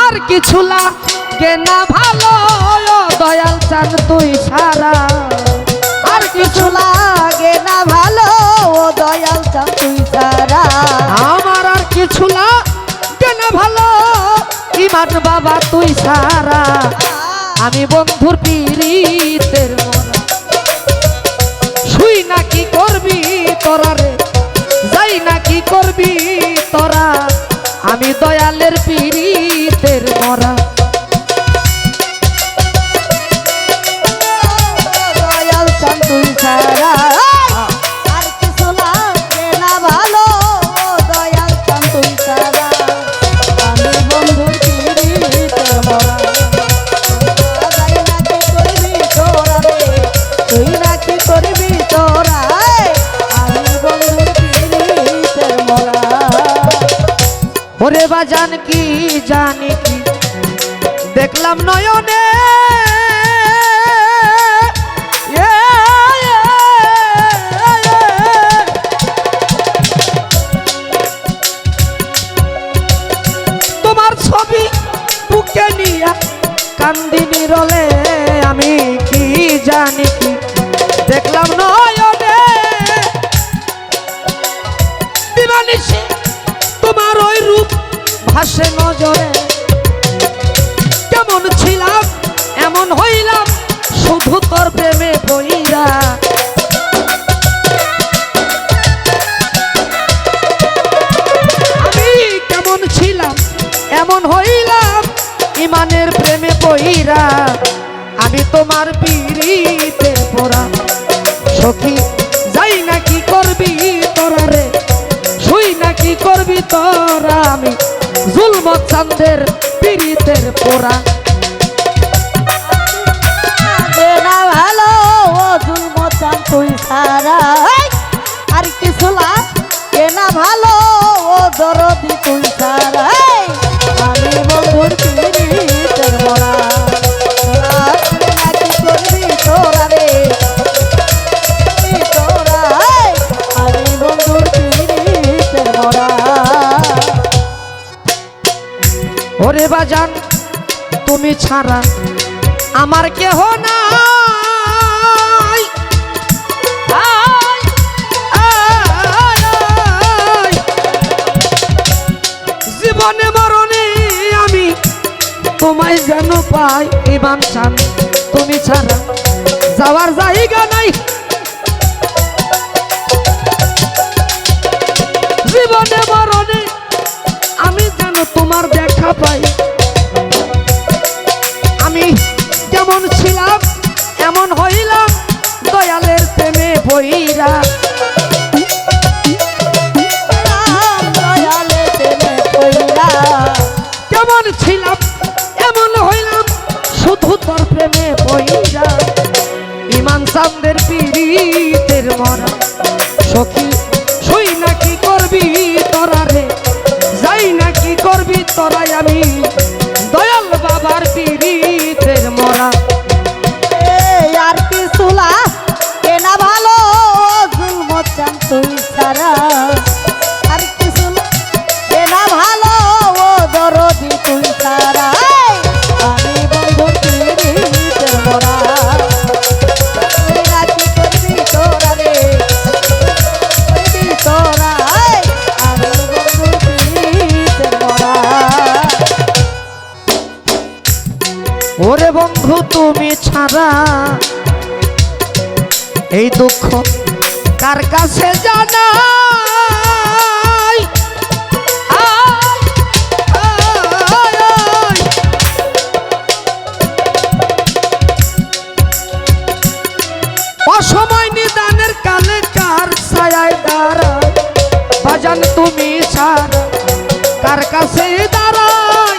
আর কিছু লাগে না ভালো দয়াল চান তুই সারা। আর কিছু লাগে না ভালো ও দয়াল চান তুই সারা। আমার আর কিছু লাগে না ভালো ইমান বাবা তুই সারা। আমি বন্ধুর পীড়িতের মরা শুই না কি করবি তোরা রে, যাই না কি করবি তোরা। আমি দয়ালের পীড়িতের মরা। দয়াল চান তুই সারা। আর কিছু লাগে না ভালো ও দয়াল চান তুই সারা। আমি বন্ধুর পীড়িতের মরা। যাই না কি করবি তোরা রে, তুই না কি করবি তোরা। আমি বন্ধুর পীড়িতের মরা। ওরে বাজান কি জানি কি দেখলাম নয়নে, তোমার ছবি বুকে নিয়া কান্দিনি রলে। আমি কি জানি কি দেখলাম নয়নে, দিবানিশি তোমার ওই রূপ ভাসে নজরে। কেমন ছিলাম এমন হইলাম শুধু তোর প্রেমে বইরা। আমি কেমন ছিলাম এমন হইলাম ইমানের প্রেমে বইরা। আমি তোমার পীড়িতে পড়া সখী, যাই না কি করবি তোরা রে, শুই না কি করবি তোরা। আমি জুলমত চাঁদের পীড়িতের পোড়া। না ভালো ও জুলমত চান তুই সারা। আর কিছু লাগে না ভালো ও দরদি তুই সারা। আমি বন্ধুর পীড়িতের মরা। তুই না কি করবি তোরা রে, তোরা। আমি বন্ধুর পীড়িতের মরা। ওরে বাজান তুমি ছাড়া আমার কেহ নাই। জীবনে মরণে আমি তোমায় যেন পাই। ইমান চান তুমি ছাড়া যাওয়ার জায়গা নাই। জীবনে মরণে আমি যেন তোমার দেখা পাই। আমি যেমন ছিলাম এমন হইলাম দয়ালের প্রেমে বইরা। দয়ালের প্রেমে বইরা। কেমন ছিলাম এমন হইলাম শুধু তোর প্রেমে বইরা। ইমান চাঁদের পীড়িতের মরা সখী, শুই না কি করবি তোরা রে, যাই না কি করবি তোরাই। আমি দয়াল বাবার পীড়িতের মরা। আর কিছু লাগে না ভালো জুলমত চান তুই সারা। আর কিছু লাগে না ভালো ও দরদি তুই সারা। আমি বন্ধুর পীড়িতের মরা। তুই না কি করবি তোরা রে, করবি তোরা। আমি বন্ধুর পীড়িতের মরা। ওরে বন্ধু তুমি ছাড়া এই দুঃখ কার কাছে জানাই। অসময় নিদানের কালে কার ছায়ায় দাঁড়ায়। বাজান তুমি ছাড়া কার কাছে দাঁড়াই।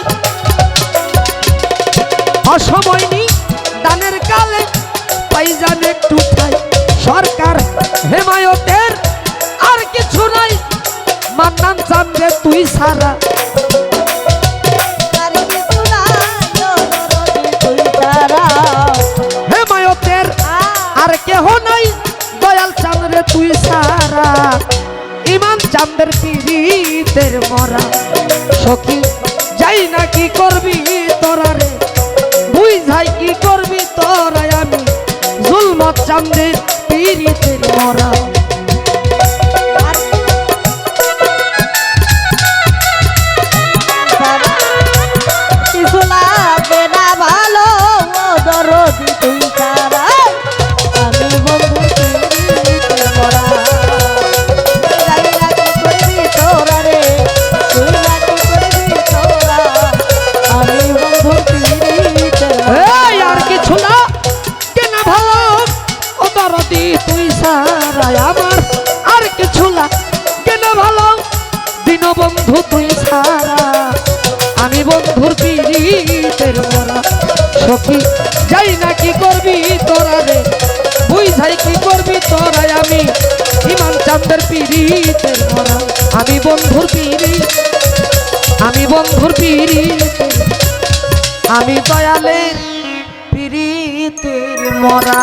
অসময় দানের কালে পাইজান একটু ঠাই। সরকার হেমায়তের আর কিছু নাই। মান্নান চান রে তুই সারা। আর কিছু নাই ও দরদি তুই সারা। হেমায়তের আর কেহ নাই দয়াল চান রে তুই সারা। ইমান চাঁদের পীড়িতের মরা সখী যাই না কি করবি তোরা রে বুঝ যাই কি করবি তোরা আমি জুলমত চান্দের পীড়িতের মরা কিছু লাগবে না ভালো ও দরদি তুই ছাড়া আমি বন্ধু পীড়িতে মরা যাই না কি করবি তোরা রে তুই না কি করবি তোরা আমি বন্ধু পীড়িতে এই আর কিছু না কেনা ভালো ও দরদি তুই সারা আমার আর কিছু না কেনা ভালো দীনবন্ধু তুই সারা আমি বন্ধুর পীড়িতের মরা সখী যাই না কি করবি তোরা রে বুঝ যাই কি করবি তোরা আমি ইমান চাঁদের পীড়িতের মরা আমি বন্ধুর পীড়িত আমি বন্ধুর পীড়িতের আমি দয়ালের পীড়িতের মরা।